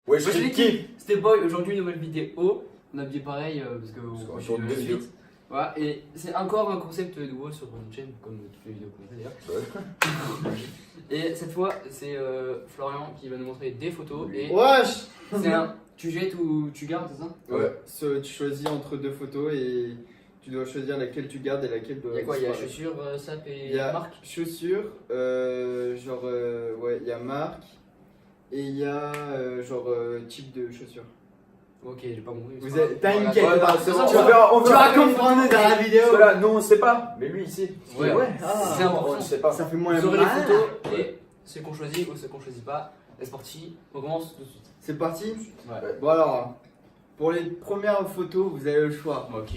Ouais, Moi je l'ai dit, c'était Boy, aujourd'hui une nouvelle vidéo. On a habillé pareil parce que qu'on on tourne fait deux la vidéos. suite. Voilà, et c'est encore un concept nouveau sur notre chaîne, comme toutes les vidéos qu'on fait d'ailleurs. Et cette fois, c'est Florian qui va nous montrer des photos. Et Wesh. c'est un. Tu jettes ou tu gardes, c'est ça? Ouais. Tu choisis entre deux photos et tu dois choisir laquelle tu gardes et laquelle doit. Il y a quoi? Il y a disparaître. chaussures, sap et Il y a marque? chaussures, ouais, il y a marque et il y a type de chaussures. Ok, j'ai pas compris. Vous êtes, t'inquiète Ouais, pas, non, c'est bon, tu on vas verra, tu vas comprendre dans la vidéo. Parce que là, nous on sait pas, mais lui il sait. Ouais, ah, c'est important. On ne sait pas. Ça fait moins Vous aurez les mal. photos et ceux qu'on choisit ou ceux qu'on choisit pas. C'est parti, on commence tout de suite. C'est parti. Ouais. Bon alors, pour les premières photos, vous avez le choix Ok.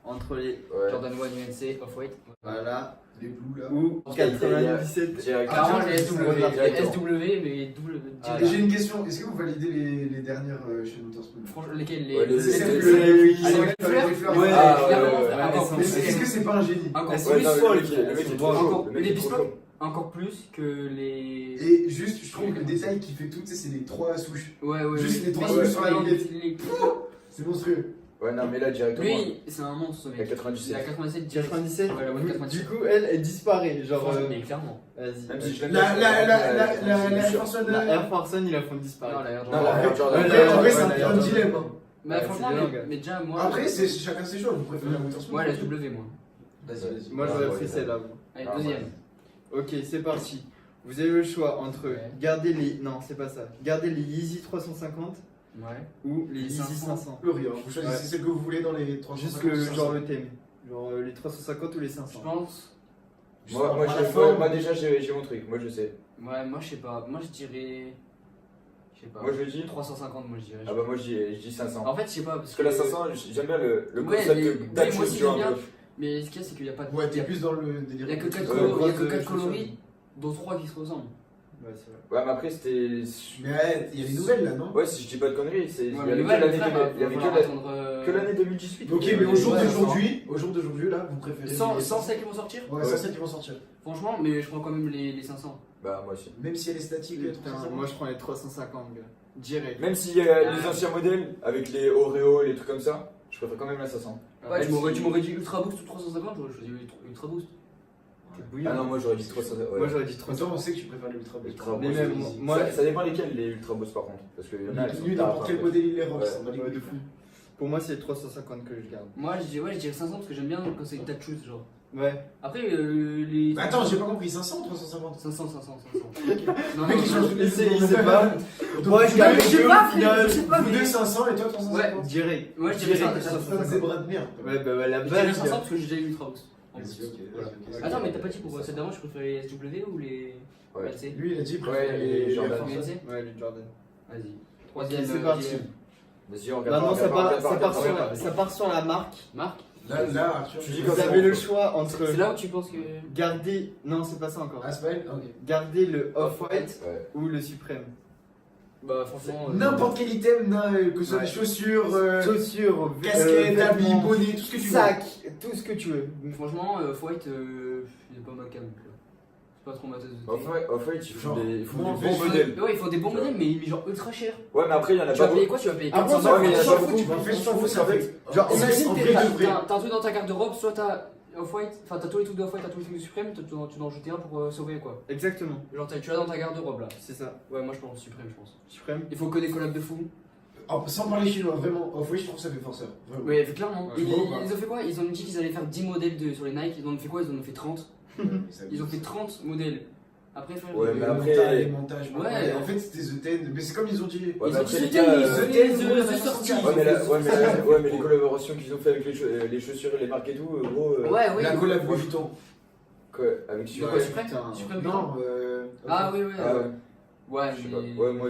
entre les Ouais. Jordan 1 UNC Off-White. voilà Les blues là. ou Ok, il y a- 97. Direct. Clairement, Ah, les c'est SW, vrai, les SW, mais double. Ah, Et j'ai une question, est-ce que vous validez les dernières chez Motorspoon? Franchement, lesquels Ouais, les C'est SW. le avec les fleurs. les fleurs. Ouais, Ah, clairement, ouais, encore ouais, plus. Est-ce que c'est pas un génie? Encore Elles sont plus. Ouais, non, folles, le mec il est elles trop sont chaud. encore- Le mec les est trop biscottes. chaud. Encore plus que les. Et juste, je trouve que le détail qui fait tout, tu sais, c'est les trois souches. Ouais, ouais. Juste les trois Mais souches sur la languette. les- C'est monstrueux. Ouais, non, mais là directement. Lui, c'est un monstre, ce Il y a mec. 97. Il a 97 direct. 97. Ouais, la One 97. Du coup, elle disparaît. Genre, Franchement, mais clairement. vas-y. Même si je l'aime La bien, Air Force One. La Air Force One, ils la font Non, disparaître. la Air Non, Jordan. la Air Jordan. En vrai, c'est Ouais, un dilemme. hein. Mais Ouais, franchement, c'est bien, mais déjà, moi. Après, c'est chacun ses choix. Vous préférez la Motorspoon? Ouais, la SW, moi. Vas-y, vas-y. Moi, Ah, j'aurais ouais, pris ouais. celle-là. Allez, Ah, deuxième. Ok, c'est parti. Vous avez le choix entre Ouais. garder les. Non, c'est pas ça. Garder les Yeezy 350 Ouais. ou les Les Yeezy 500. 500. Le rire. Vous choisissez Ouais. celle que vous voulez dans les 350. Juste le genre le thème. Genre les 350 ou les Je 500. pense. Moi, la forme. moi déjà j'ai mon truc, moi je sais. Ouais, moi, je sais pas. Moi, je dirais. Je sais pas. Moi je dis. 350, moi, je dirais. Ah bah moi je dis 500. En fait, je sais pas. Parce que la 500, j'aime bien le Ouais, concept mais- de oui, d'action, moi aussi, tu vois, j'aime un bien. peu. Mais ce qu'il y a, c'est qu'il n'y a pas de. Ouais, il y t'es a- plus dans le délire. il y a que 4 Ouais, coloris, chaussures. dont 3 qui se ressemblent. Ouais, c'est vrai. Ouais, mais après c'était. Mais ouais, il y a les nouvelles là, non? Ouais, si je dis pas de conneries, c'est. Ouais, il y mais avait que nouvelle, l'année frère, il y avait va que falloir la- attendre, que l'année 2018. Ok, mais au jour Ouais, d'aujourd'hui, là, vous préférez. Sans les- celles qui vont sortir. Ouais, sans celles qui vont sortir. Franchement, mais je prends quand même les 500. Bah moi aussi. Même si elle est statique, Putain, moi je prends les 350, gars. Direct. Même s'il y a les anciens modèles avec les Oreo, les trucs comme ça, je préfère quand même la 500. Ouais, tu Même si- m'aurais dit Ultra Boost ou 350, j'aurais choisi Ultra Boost. T'es bouillant. Ah non, moi j'aurais dit 300. Ouais. Moi j'aurais dit 300. Attends, on sait que tu préfères l'Ultra Boost. Ultra Mais Boost, même, easy. moi- ça dépend lesquels les Ultra Boost par contre. Parce qu'il y en a. elles sont Lui, tard, n'importe quel après. modèle il est rose. Ouais. on va les Ouais, de goûter. fou. Pour moi, c'est les 350 que je garde. Moi, je dirais 500 parce que j'aime bien quand c'est une tête shoot, genre. Ouais. Après, les. Mais attends, j'ai pas compris, 500 ou 350? 500. Non, Le mec, il change de Il sait pas. Donc, Moi, je vous garde deux, je sais au pas, final. je sais pas, vous mais. deux 500 et toi 350? Direct. Ouais, je dirais Direct. ça. C'est un zébra de merde. Ouais, bah la Je dirais base. 500 parce que j'ai déjà eu Ultra Boost. En Vas-y, plus. ok, Voilà. vas-y, ok. Attends, mais t'as pas dit pour celle d'avant, je préfère les SW ou les. Ouais. LC? Lui, il a dit il Ouais, préfère les les Jordan. Air Force One. LC? Ouais, les Jordan. Vas-y. Ok, Troisième. c'est parti. Vas-y, on regarde. Maintenant, ça part regarde, sur regarde. ça part sur la marque. Marc, Là, Arthur. Tu dis Vous comme avez ça, le quoi. choix entre c'est là où tu penses que. garder. Non, c'est pas ça encore. Ah, c'est pas elle? Ok. Garder le Off-White Ouais. ou le Suprême. Bah, franchement. N'importe quel item, que ce soit Ouais. des chaussures, Chaussures, casquettes, habits, vêtements, bonnets, tout ce que tu veux. sac, tout ce que tu veux. Franchement, White, il est pas ma cam. C'est pas trop ma tasse de thé. Off-White, ils font Genre, des ils font moi, des en fait, bons je modèles. Ouais, ils font des bons modèles, mais il est genre ultra cher. Ouais, mais après, il y en a Tu vas pas payer beaucoup. quoi? Tu vas payer Après, 400 on balles. mais il y en a s'en pas fout, beaucoup. en fait, je On s'en s'en fous, fout, c'est en fait. Genre, Imagine, en vrai de vrai. t'as un truc dans ta garde-robe, soit t'as Off-White, enfin t'as tous les trucs de Off-White, t'as tous les trucs de Suprême, tu dois en jeter un pour sauver quoi. Exactement, Genre tu l'as dans ta garde-robe là. c'est ça. Ouais, moi je pense Suprême, je pense. Suprême. Il faut que des collabs de fou. Sans parler chinois, vraiment, oui, je trouve ça fait forceur. Vraiment. Ouais, clairement. Ouais, Ils, je vois ou pas ils ont fait quoi? Ils ont dit qu'ils allaient faire 10 modèles sur les Nike, ils en ont fait quoi? Ils en ont fait 30. Ils ont fait 30 modèles. Après, frère, Ouais, Les mais après- montages, les montages. Ouais. En fait, c'était The Ten, mais c'est comme ils ont dit. Ouais, ils mais ont après, dit les gars, The Ten, The sortie. Ouais, mais les collaborations qu'ils ont fait avec les chaussures et les marques et tout, gros. Ouais, oui. La collab Louis Vuitton. Quoi, avec De Suprême. quoi, Suprême? putain. Suprême Non, Ah oui, oui. Ah ouais. Ouais, Je sais mais. pas. Ouais, moi.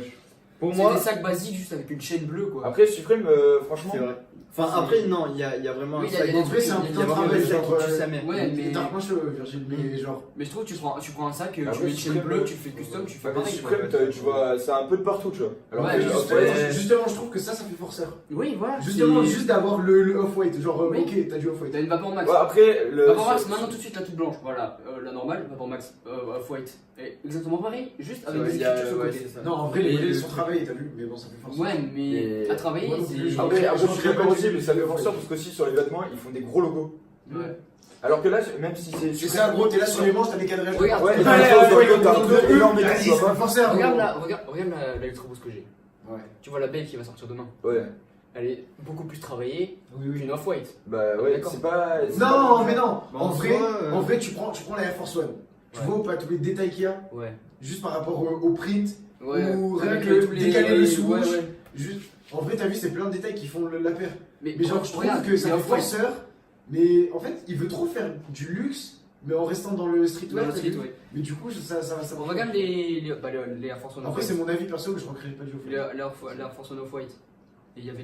Pour C'est moi, des sacs basiques juste avec une chaîne bleue quoi. Après, Suprême, franchement. c'est vrai. Enfin, après, non, il y a vraiment Oui, un il y a sac. des En vrai, c'est un il y a putain de vraiment travail, des sacs genre. qui tuent sa mère. Ouais, mais. T'as moins chaud, Virgile, mais genre. Mais je trouve que tu prends un sac, tu Après, mets une chaîne Suprême, bleue, tu fais custom, tu fais Enfin, mais pareil. Suprême, tu vois, c'est un peu de partout, tu vois. Alors Ouais, que mais Off-White, Suprême, Justement, je trouve que que ça fait forceur. Oui, voilà. Justement, c'est- juste d'avoir le off-white. Genre, Oui. ok, t'as du off-white. T'as une Vapor Max. Ouais, après, Vapor Max, maintenant tout de suite la toute blanche. Voilà, la normale, Vapor Max, Off-White. Exactement pareil, juste avec des écritures sur le côté. Non, en vrai, Et ils le sont truc- travaillés, t'as vu, mais bon, ça fait forceur. Ouais, mais Et- à travailler, Moi non c'est. plus, Après, je je suis changerais d'accord pas aussi, du- mais ça fait forceur parce qu'aussi sur les vêtements, ils font des gros logos. Ouais. Alors que là, même si c'est. C'est ça, gros, t'es là sur les manches, t'as des cadrages. Regarde, Ouais, et Ouais, dans le ouais, dos, ouais, t'as un ouais, truc ouais, énorme et ouais, tout, tu vois c'est pas. forceur. Regarde gros. l'Electro Boost que j'ai. Ouais. Tu vois la belle qui va sortir demain. Ouais, Elle est beaucoup plus travaillée Oui, oui. qu'une Off-White. bah ouais, D'accord. c'est pas. c'est Non, pas- mais non. Bah, En en vrai, soi, en vrai, tu prends la Air Force One. Tu Ouais. vois ou pas tous les détails qu'il y a, Ouais. juste par rapport au print. Ouais. Ou rien avec que tous les- décaler le ouais, swoosh. ouais. Juste, en vrai, t'as vu, c'est plein de détails qui font la paire. Mais genre, je trouve regarde, que ça mais fait Off-White. forceur. Mais en fait, il veut trop faire du luxe, mais en restant dans le Dans streetwear. le t'as street, vu. ouais. Mais du coup, ça On regarde les Air Force One Après, c'est Off-White. mon avis perso que je recrée pas du Les Air Force One Off-White. Et il y avait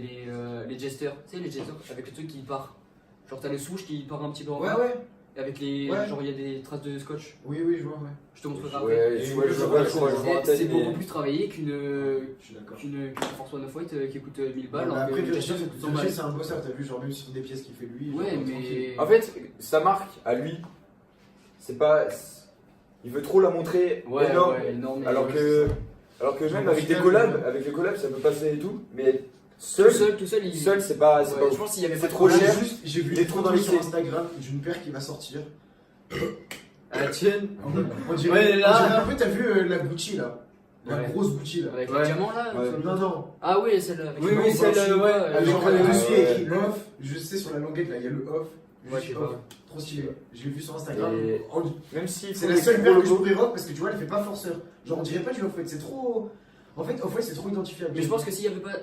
les Jesters. Tu sais, les Jesters avec le truc qui part. Genre, t'as le swoosh qui part un petit peu en Ouais, bas. ouais. Et avec les. Ouais. Genre, il y a des traces de scotch. Oui, oui, je vois, ouais. Je te montrerai après. Ouais, je vois, je vois en Et tête, c'est beaucoup mais- plus travaillé Je suis d'accord. qu'une Air Force One Off-White qui coûte 1000 balles. Mais alors que après, le Jester, Virgil, ça coûte 100 balles. c'est un bosseur, t'as vu, genre même sur des pièces qu'il fait lui. Ouais, genre, mais. tranquille. En fait, sa marque, à lui, c'est pas. Il veut trop la montrer Ouais, énorme. ouais, énorme. Alors que Genre, même avec des au final, collabs, avec les collabs, ça peut passer et tout, mais Tout seul, seul, il. seul, c'est pas. Ouais, je pense qu'il y avait c'est pas de trop collab. cher. Juste, j'ai vu Il est une trop photo dans les sur clés. Instagram d'une paire qui va sortir. À la tienne. On dirait, Ouais, là. on dirait un peu, t'as vu la Gucci là. La Ouais. grosse Gucci là. Avec Ouais. les diamants là Ouais. sur le- Non, non. Ah oui, celle-là. avec Oui, les oui, blancs, celle-là, blancs, ouais. chinois, Avec genre, genre dessus ouais. écrit off. Je sais sur la languette là, il y a le off. Ouais, je sais pas. Trop stylé. Je l'ai vu sur Instagram. Et- En- Même si C'est la seule paire que je pourrais rock parce que tu vois, elle fait pas forceur. Genre, on dirait pas du off-white. C'est trop. En fait, off-white, c'est trop identifiable. Mais je pense que s'il n'y avait pas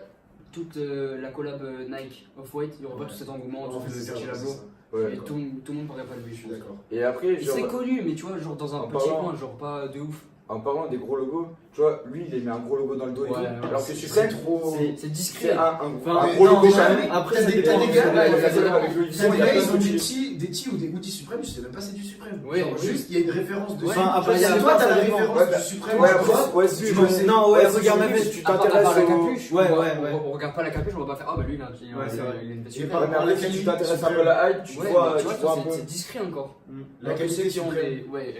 toute la collab Nike Off-White, il n'y aurait pas Ouais. tout cet engouement En autour fait, de c'est ça, Virgil c'est Abloh. ça. Ouais. Et tout le monde parlerait pas de lui. Je suis d'accord. Et après, Et genre, c'est connu, mais tu vois, genre dans un En petit parlant- coin, genre pas de ouf. en parlant des gros logos, tu vois, lui, il met un gros logo dans le dos et Ouais, tout. ouais, Alors que c'est Supreme, trop. c'est C'est discret. c'est un Enfin, gros non, logo mais quand même. après, T'as ça des dépend. gars, ouais, Ouais, ouais, ça ouais. dépend avec le T'as des il y a gars, pas ils ont de des souci. tea ou des hoodies Supreme, je sais même pas c'est du Supreme. Ouais, Genre, oui. juste, il y a une référence dessus. Enfin, après, Genre, ça toi, t'as la dépend. référence Ouais, du Supreme. Ouais, tu après, vois. ouais, Tu si, vois, je- Non, ouais, si regarde tu la veux, veste. tu À part t'intéresses la au. capuche, Ouais, on va- ouais, ouais. on regarde pas la capuche, on va pas faire ah bah lui là, Ouais, c'est vrai. il a une veste Et super. par- Ouais, mais après, si tu t'intéresses un peu à la hype, tu Ouais, vois, mais tu tu vois vois, un peu. c'est discret encore. La Alors que qualité ceux qui ont Supreme. des. Ouais,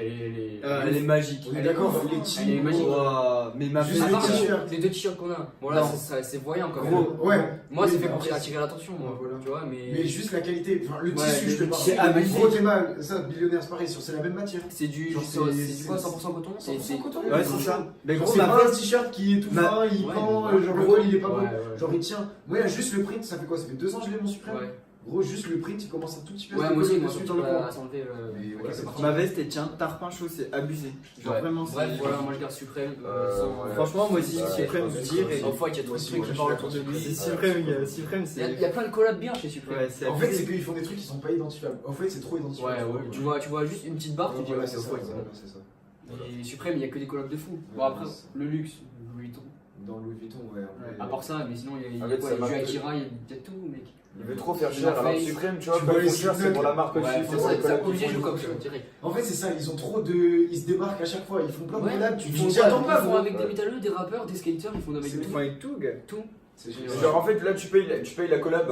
Elle est magique. On est Elle d'accord, est les ouf. tees. Elle est magique. Ouah, mais ma Juste À les part t-shirts. les deux t-shirts qu'on a. Bon là, Non. c'est voyant quand même. Gros. Ouais. Moi, Oui, c'est fait mais pour après, attirer l'attention, moi. Voilà. Tu vois, Mais juste la qualité, enfin le Ouais, tissu, je te le parle. tissu, ah, mais Gros Théma, ça, Billionnaire, c'est pareil, c'est la même matière. c'est du. Genre, C'est quoi 100% coton? 100% coton. Ouais, c'est ça. Mais Genre, gros, c'est ma pas un veste. t-shirt qui est tout Ma- fin, il Ouais, pend, mais genre le le rôle il est pas Ouais, beau. ouais. Genre il tient. Moi, il y a juste le print, ça fait quoi? Ça fait 2 ans que je l'ai mon Suprême. Ouais. Gros, juste le print, il commence un tout petit peu Ouais, à se moi aussi, coller moi, dessus surtout dans le coin. à s'enlever. Mais voilà, c'est parti. Ma veste, elle tient tarpin chaud, c'est abusé. Genre Ouais. vraiment, Bref, c'est- voilà, moi je garde Suprême. Ouais. Franchement, moi aussi, Ouais, Supreme, ouais, je dire. ouais. Une fois qu'il y a trop Moi de aussi, trucs moi, qui je parlent suis autour de lui. C'est Supreme, Supreme, Il y a c'est. plein de collabs bien chez Supreme. Ouais, c'est En fait, c'est abusé. qu'ils font des trucs qui sont pas identifiables. En fait, c'est trop Ouais, identifiable. ouais, tu vois juste une petite barre, tu dis Voilà, ouais, c'est c'est ça. Off-White. Voilà, c'est ça. Et Supreme, il y a que des collabs de fou. Bon, Ouais, après, c'est- le luxe, Louis Vuitton. Dans Louis Vuitton, ouais. À part ça, mais sinon, il y a En fait, quoi, ça il y a du marque- Akira, il y a peut-être tout, mec. Il veut trop faire Il cher. a Alors fait- Supreme, tu vois, tu quand vois ils les font cher, c'est Slipknot. pour la marque aussi. Ouais, c'est c'est pour ça, les c'est collabs obligé qu'ils de font. comme ça, direct. En fait, c'est ça, ils ont trop de. Ils se démarquent à chaque fois, ils font plein de Ouais, collabs, tu ils t'y attends pas, font gros. avec des métalleux, des rappeurs, des skaters, ils font avec C'est tout. Ils font avec tout, gars. Tout. C'est génial. génial. Genre en fait là tu payes la collab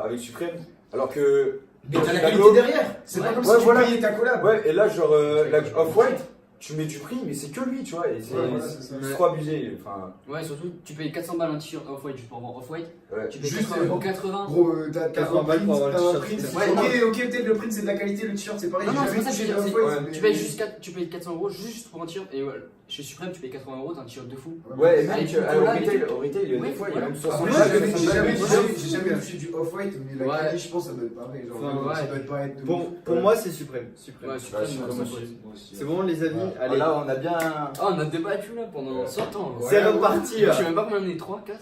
avec Supreme alors que Mais t'as la Tableau- qualité derrière. C'est pas Ouais. comme Ouais, si tu voilà. payais ta collab. ouais et là genre la Off-White tu mets du prix mais c'est que lui tu vois et c'est Ouais, voilà, c'est ça. c'est trop abusé enfin Ouais, surtout, tu payes 400 balles un t-shirt Off-White juste pour avoir Off-White. ouais. Tu payes Juste, 80 ou 80. Gros, t'as 80 un balles pour avoir le print, t'as un t-shirt. print. Ouais, Ok, peut-être le print c'est de la qualité, le t-shirt c'est pareil. Non, non, j'ai c'est jamais pas ça que je veux touché dire, Off-White, c'est- mais- Tu payes juste 400 euros juste pour un t-shirt. Et ouais, chez Supreme, tu payes 80 euros, t'as un t-shirt de fou. Ouais et même Avec que, une collab et au tout. retail il y a Ouais, des fois il y a voilà. même Après, 60 moi, balles j'ai 60 jamais balles. touché du Off-White, mais la Ouais. qualité, je pense, ça doit être pareil. Genre, Enfin, ça ouais. doit être pas être de Pour, ouf. pour moi, c'est Supreme. Supreme. Ouais, Supreme, Bah, moi, moi ça aussi. me- Moi aussi. C'est bon, les amis. Ouais. Allez, Là on a bien Ah, on a débattu là pendant 100 ans. Ouais. c'est reparti. Je là. sais même pas combien on est, 3, 4,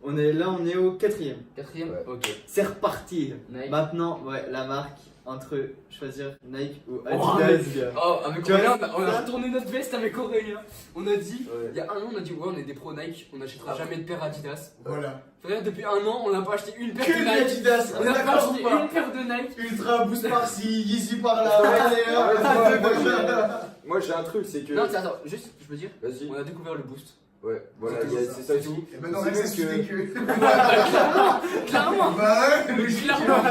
On est là, on est au 4ème. 4ème. Ouais. Ok. C'est reparti. Nike. Maintenant, ouais, la marque entre choisir Nike ou Oh, Adidas, gars. Oh, avec Tu vois, Aurélien, on a retourné notre veste avec Aurélien. On a dit, Ouais. il y a un an, on a dit, ouais, on est des pros Nike, on n'achètera jamais de paire Adidas. Voilà. Frère, depuis un an, on n'a pas acheté une paire Que de de Nike. Adidas. On n'a pas D'accord acheté ou pas une paire de Nike. Ultra boost par-ci, Yeezy par-là. Allez, Ouais, hop. moi j'ai un truc c'est que Non, attends, juste, je peux dire, vas-y on a découvert le boost. Ouais, voilà, c'est ça et tout. Et maintenant, C'est Rex, juste c'est que. Clairement. Bah ouais, logique. Clairement.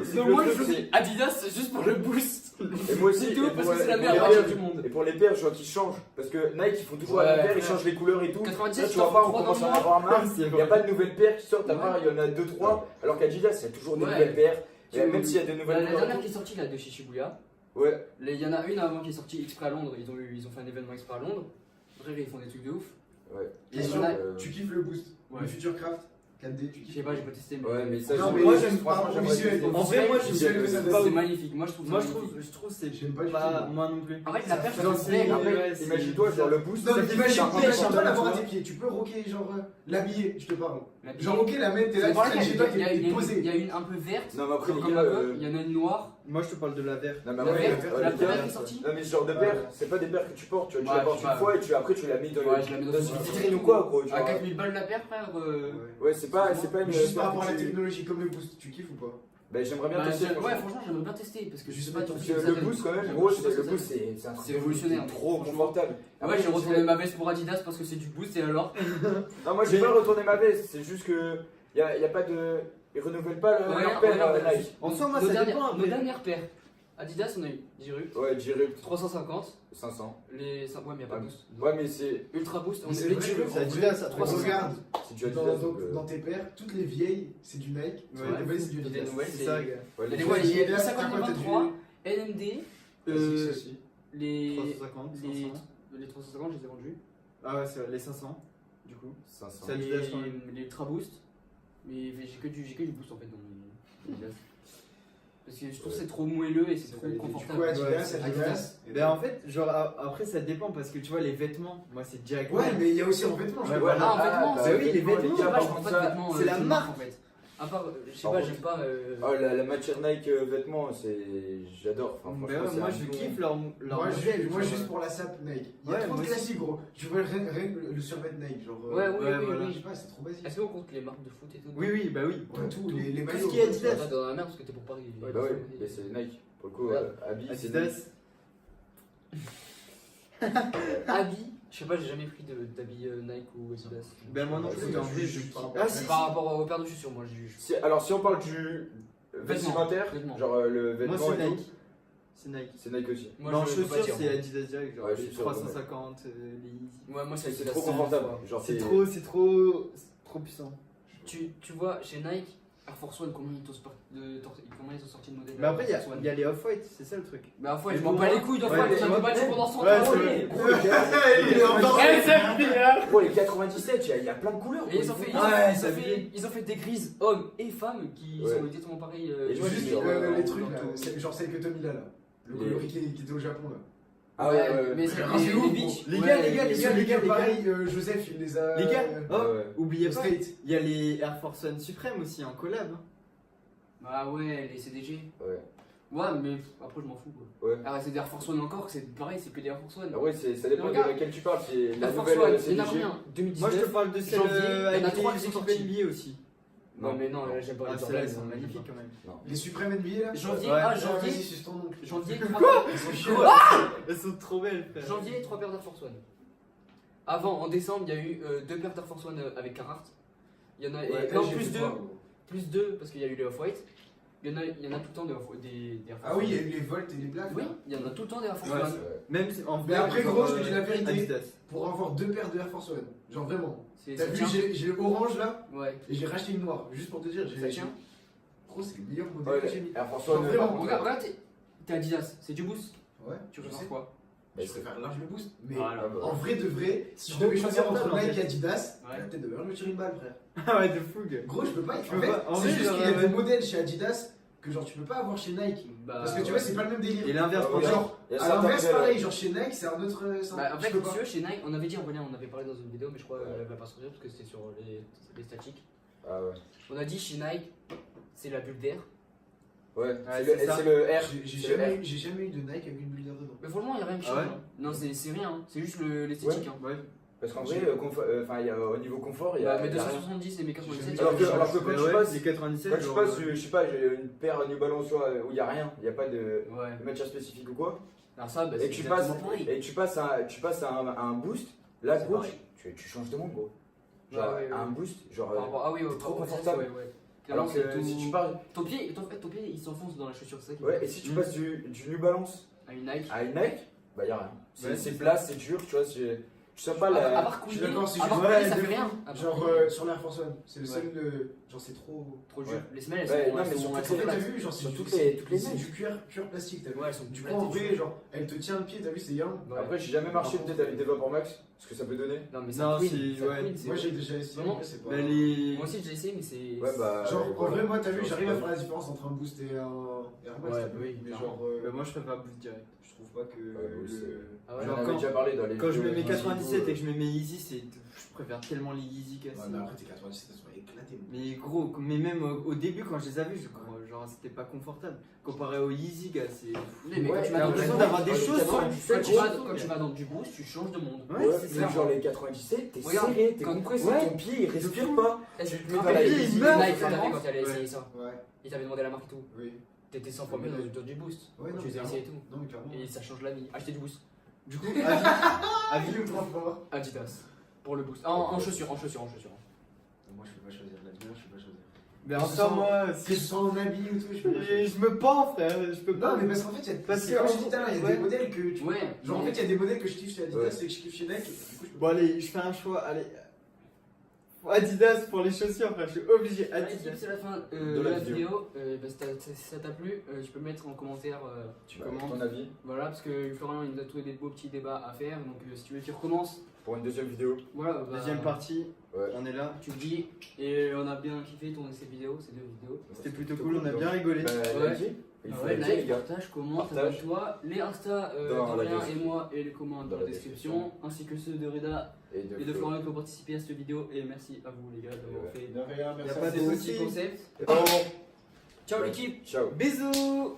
C'est Donc le moi je truc, choisis Adidas juste pour le boost. Et moi aussi, C'est tout, et parce pour- que c'est la et pour meilleure les marque paires- du monde. Et pour les paires, je vois qu'ils changent. Parce que Nike, ils font toujours la Ouais, même paire, ils frère. changent les couleurs et tout. 97, Là, tu vois pas, on trois commence dans à le en avoir marre. C'est Il n'y a pas de nouvelles paires qui sortent, à Ouais. part il y en a 2-3. Alors qu'Adidas, il y a toujours des Ouais. nouvelles paires. Et Tu- même s'il y a des La nouvelles dernière couleurs. qui est sortie là de chez Shibuya, Ouais, il y en a une avant qui est sortie exprès à Londres, ils ont fait un événement exprès à Londres. Après ils font des trucs de ouf. ouais. Question, Euh, tu kiffes le boost. Ouais. Le Futurecraft 4D, tu Je kiffes. sais pas, j'ai pas testé mais. Ouais, mais ça, Non, je- mais moi, j'aime franchement, pas j'aimerais visuel. tester. En vrai, moi, je Visuel, sais ça pas. C'est magnifique, moi je trouve ça Moi, magnifique. je trouve c'est J'aime pas du pas. tout. Moi non plus. En fait, la paire, Non, je c'est- belle. Après, ouais, c'est imagine-toi, genre le boost. Non, ça mais fait imagine, un peu imagine pas comme l'avoir à ça. tes pieds. Tu peux rocker, genre l'habiller, je te parle. La Genre, ok, la mettre, t'es là, C'est tu pareil, traînes chez toi, il y a- il y a t'es une- posé. il y a une un peu verte, Non, mais après, les comme gars. la vôtre, il y en a une noire. Moi, je te parle de la verte. Non, mais La après, verte, les la gars, première qui est sortie. non, mais ce genre de paires, c'est pas des paires que tu portes. Tu vois, tu Ouais, la portes je sais une pas. fois et après, tu la mets dans Ouais, je la mets dans une une vitrine ou quoi, gros. tu À vois. 4000 balles la paire, frère. Ouais, c'est pas une. Mais juste par paire rapport à que la tu- technologie comme le boost, tu kiffes ou pas? Ben, j'aimerais bien Bah, tester. ouais, franchement, j'aimerais bien tester parce que je sais pas tout Parce ce que que ça le donne. boost, quand même, Je gros, sais pas ce le que ça boost, donne. c'est un truc C'est révolutionnaire. trop confortable. Ah ouais, j'ai retourné ma veste pour Adidas parce que c'est du boost et alors. Non, moi, j'ai pas retourné ma veste, c'est juste que. Y a pas de. Ils renouvellent pas leur Regarde, paire regarde, Nike. En soi, moi, nos ça dernières- dépend. Nos Après. dernières paires. Adidas, on a eu Disrupt, Ouais, J-Rupt 350. 500. Les. Ouais, mais y a pas de boost. Ouais, mais c'est Ultra boost, on Mais est c'est les vrai Disrupt. que, ça en dit vrai, là, ça 350. regarde, c'est du dans, Adidas. dans, donc, dans tes paires, toutes les vieilles, c'est du Nike. Ouais. Les nouvelles, c'est du Les Adidas. nouvelles, C'est ça, gars. ouais, Il y a les des quoi, il y a Adidas, 50 t'as quoi, t'as 23, du- NMD, Asics aussi. les. 350, Les 500. 350, je les ai vendus. Ah ouais, c'est vrai, les 500, du coup. 500. Ça- Adidas, quand même. Les Ultra Boost. Mais j'ai que du boost en fait dans mes Adidas. Parce que je trouve que c'est trop moelleux et c'est trop Du coup, confortable. Adidas, Ouais, Adidas. Ben en fait, genre après ça dépend parce que tu vois les vêtements, moi c'est direct. Ouais, mais il y a aussi en vêtements, je Ouais, te voilà. parle. Ah, en vêtements, bah, c'est oui, les vêtements, les Je sais gars, pas, par je prends contre, pas de ça. vêtements. c'est la une marque. en fait. À part, je sais Par pas, contre- j'aime pas. Oh, la matière Nike vêtements, j'adore. Enfin, Ben franchement, ouais, c'est moi un je bon- kiffe leur Moi, modèle, moi tu juste vois. pour la sape Nike. Il y a Ouais, trop moi de aussi. classiques, gros. Tu vois rien que le survêt Nike, genre. Ouais, oui, ouais, oui, voilà. Je oui. sais pas, c'est trop basique. Est-ce qu'on compte les marques de foot et tout? Oui, oui, bah oui. Ouais, tout, les Tout maillots. ce qui est Adidas. T'es dans la merde parce que t'es pour Paris. Bah ouais, mais c'est Nike. Pour le coup, Ouais. Abi, c'est Nike. Adidas. Habits, je sais pas, j'ai jamais pris d'habits Nike ou Adidas. Ben moi non Ouais, plus, c'est en vrai, juste je par rapport Ah à- si, Par rapport aux paires de chaussures, moi je juge. Alors, si on parle du vestimentaire, Vêtements. genre le moi vêtement c'est et tout, Nike. C'est Nike. c'est Nike aussi. Moi, Non, je peux pas chaussures dire, c'est moi. Adidas direct, genre Ouais, les chaussures, 350, les Yeezy. Ouais, moi C'est Adidas. trop confortable. Genre, C'est trop puissant. Tu vois, chez Nike, Air Force One, combien ils ont sorti de modèles Mais après, Air Force il y a les Off-White, c'est ça le truc. Mais à fois, Et je m'en pour bats moi- les couilles d'Off Ouais, White, mais j'en ai moi- battu pendant 100 Ouais, ans. c'est Et Il est encore. Gros, les 97, il y a plein de couleurs. ils ont fait, Ouais, ça fait- ils ont fait des grises hommes et femmes qui Ouais. sont exactement pareils. Et Moi, je juste dis, ouais, les trucs dans là, tout. genre celle que Tommy a là. Le Les- coloris qui était au Japon là. Ah ouais, ouais. mais Frère, c'est c'est les ouf, beach. Les Ouais, gars, les gars, les Et gars, celui les que gars. pareil, Joseph, il les a. Les gars, oh, ouais. oubliez pas, Straight. il y a les Air Force One Supreme aussi en collab. hein. Bah ouais, les CDG. Ouais. Ouais, mais après, je m'en fous quoi. Ouais. Ah, c'est des Air Force One encore, c'est pareil, c'est que des Air Force One. Ah ouais, ça dépend de Regarde. laquelle tu parles. C'est la Air Force nouvelle One, il y en a CDG. combien Moi je 2019. te parle de celle janvier, il y en a avec trois qui les sont équipes sorties. NBA aussi. Non, mais non, j'aime pas Ah, les celles-là, Jordan, elles sont non, magnifiques j'aime quand même. Les Suprêmes NBA là. pas. Janvier, Ouais. ah, Vas-y, janvier, suce ton nom. janvier, Ils sont chiants. Elles sont trop belles, frère. janvier, 3 paires d'Air Force One. Avant, en décembre, il y a eu 2 paires d'Air Force One avec Carhartt. Il y en a, Ouais, non, j'ai plus fait 2, voir, gros. plus 2 parce qu'il y a eu les Off-White. Il y en a tout le temps des Air Force Ah oui, il y a One. eu les Volt et les Blacks. Oui, là. il y en a tout le temps des Air Force Ouais, One. Même si- en Mais après, genre, gros, je te dis la vérité. Adidas. Pour avoir deux paires de Air Force One. Genre vraiment. C'est T'as ça vu, tient. j'ai le orange là Ouais, et j'ai racheté une noire. Juste pour te dire, ça tient. Gros, c'est le meilleur modèle Ouais, que j'ai mis. Air Force Genre One, vraiment, par contre, Regarde, t'es Adidas, c'est du boost. Ouais, Tu je préfères sais. quoi? Je préfère large le boost. Mais Voilà. Ah bah. en vrai de vrai, si je Trop devais choisir entre confortable, en Nike fait. et Adidas, Ouais. la tête de Burn me tire une balle, frère. Ah ouais, de fou, gars. Gros, je peux pas. En Tu peux fait, pas- en c'est vrai, juste genre, qu'il y a ouais. des modèles chez Adidas que genre tu peux pas avoir chez Nike. Bah, Parce que tu vois, c'est pas le même délire. Et l'inverse, Ah pour ouais. toi. Genre, Il y a à certains l'inverse, modèles, pareil, genre chez Nike, c'est un autre. Bah, en je fait, peux si pas. tu veux, chez Nike, on avait dit en vrai, on avait parlé dans une vidéo, mais je crois qu'elle va pas sortir parce que c'était sur les statiques. Ah ouais. On a dit chez Nike, c'est la bulle d'air. Ouais, c'est c'est ça. le R. J'ai jamais eu de Nike avec une bulle d'air dedans. Mais franchement, il n'y a rien qui Ah change. ouais hein. Non, c'est rien, hein. C'est juste l'esthétique. hein. Ouais. Parce qu'en vrai, au niveau confort, il y Bah, a. mes il y a rien. 270 et mes 97, Alors que il y a rien qui quand Mais tu ouais, passes- les 97, Quand tu genre, passes, je sais pas, j'ai une paire New Balance où il y a rien, il y a pas de change. Ouais. matière spécifique ou quoi. Alors ça, bah, Et c'est tu passes, exactement pareil. et tu passes à un boost, Là, C'est gros, pareil. tu changes de monde, gros. Genre, Ouais, ouais, un ouais. boost, genre. Par rapport- Ah oui, t'es trop ouais, confortable. ouais, ouais. Alors Clairement, que c'est si tout- tu pars. Ton pied, ton pied, il s'enfonce dans la chaussure, c'est ça qui Ouais, et si tu passes du New Balance à une Nike. à une Nike, bah y'a rien. Ouais, C'est plat, c'est dur, tu vois. Tu sens pas À la. part je suis couiller, d'accord, c'est à part juste- couiller, ouais, ça de fait fou. rien. À part Genre couiller. sur l'Air Force One, c'est le Ouais. seul de. Genre c'est trop. Trop dur. Ouais. Les semelles, elles Ouais, sont. non, elles mais sont- surtout elles En sont fait, t'as plates. vu, genre Sur c'est toutes c'est du cuir plastique, t'as vu. Ouais, elles sont Du coup, plates en et vrai, tout. genre, elle te tient le pied, t'as vu, c'est bien. Ouais. Après, j'ai jamais marché peut-être avec des Vapor Max, ce que ça peut donner. Non, mais Non, ça queen, c'est- ça ouais. queen, c'est- Moi, j'ai déjà essayé, Vraiment, mais c'est pas. Bah, les... Moi aussi, j'ai essayé, mais c'est. Ouais, bah. Genre, en voilà. vrai, moi, t'as vu, Genre, j'arrive à c'est faire la différence entre un boost et un Air Max. Ouais, t'as vu. oui, mais clairement. genre, Bah, moi je préfère boost direct. je trouve pas que. Boost, Ah ouais. J'en avais quand- déjà parlé dans les Quand je vidéos, mets mes dans les 97 vidéos, et que je mets mes Yeezy, je préfère tellement les Yeezy Ouais, cassés. mais après, tes 97, elles sont éclatées. Mais gros, mais même au début quand je les avais, genre c'était pas confortable. Comparé aux Yeezy, gars, c'est. Mais Ouais, quand tu t'as vas dans l'impression du- d'avoir des Ouais, choses t'as sur vraiment du du Quand tu Ouais, vas- quand tu vas dans du boost, tu changes de monde. Ouais, Ouais, c'est mais ça. genre les 97, t'es Regarde, serré, t'es quand- compressé, ouais. ton pied il respire pas. Est-ce Tu que te mets tu dans la te Yeezy, rappelles meuf, Nike, t'avais vraiment. quand elle a Ouais. essayé ça Ouais, Il t'avait demandé la marque et tout. oui. T'étais 100 fois mieux dans du boost. Ouais, non, Tu les as clairement. essayé et tout. Non, mais clairement. Et ça change la vie. Achetez du boost. Du coup, avis, Avis ou trop fort. Adidas. Pour le boost. En chaussures. Moi, je peux pas choisir l'avenir, je peux pas choisir. mais Que ce enfin soit- moi, Que ce soit en habit ou tout, je peux pas choisir. je me pends frère, je peux pas. Non, mais parce qu'en fait, il y a, Parce c'est que- comme je dis tout à l'heure, il y a ouais. des modèles que tu. Ouais. Genre, en fait, il y a des modèles que je kiffe chez Adidas Ouais. et que je kiffe chez Nike. Du coup, je peux Bon allez, je fais un choix, allez. Adidas pour les chaussures frère, je suis obligé. Allez, Adidas. c'est la fin De de la la vidéo. vidéo. Bah, si ça t'a plu, tu peux mettre en commentaire. Tu Bah, commandes. ton avis Voilà, parce que Florian il nous a trouvé des beaux petits débats à faire. Donc si tu veux qu'il recommence, pour une deuxième vidéo. voilà. bah, Deuxième partie, Ouais. on est là. Tu le dis. Et on a bien kiffé tourner ces vidéos, ces deux vidéos. C'était plutôt cool, on a bien rigolé. Bah, Ouais. likez. Il faut Ouais, liker, les like, gars. partage, commente, Partage. abonne-toi. Les Insta Dans la d'Aurélien et description. moi et les commandes dans la description, ainsi que ceux de Reda Et et de Florian qui ont participé à cette vidéo. Et merci à vous les gars d'avoir Ouais. fait De rien, merci Y a à pas vous. de ces soucis. petits concepts. Oh, Ciao l'équipe. ciao. Bisous.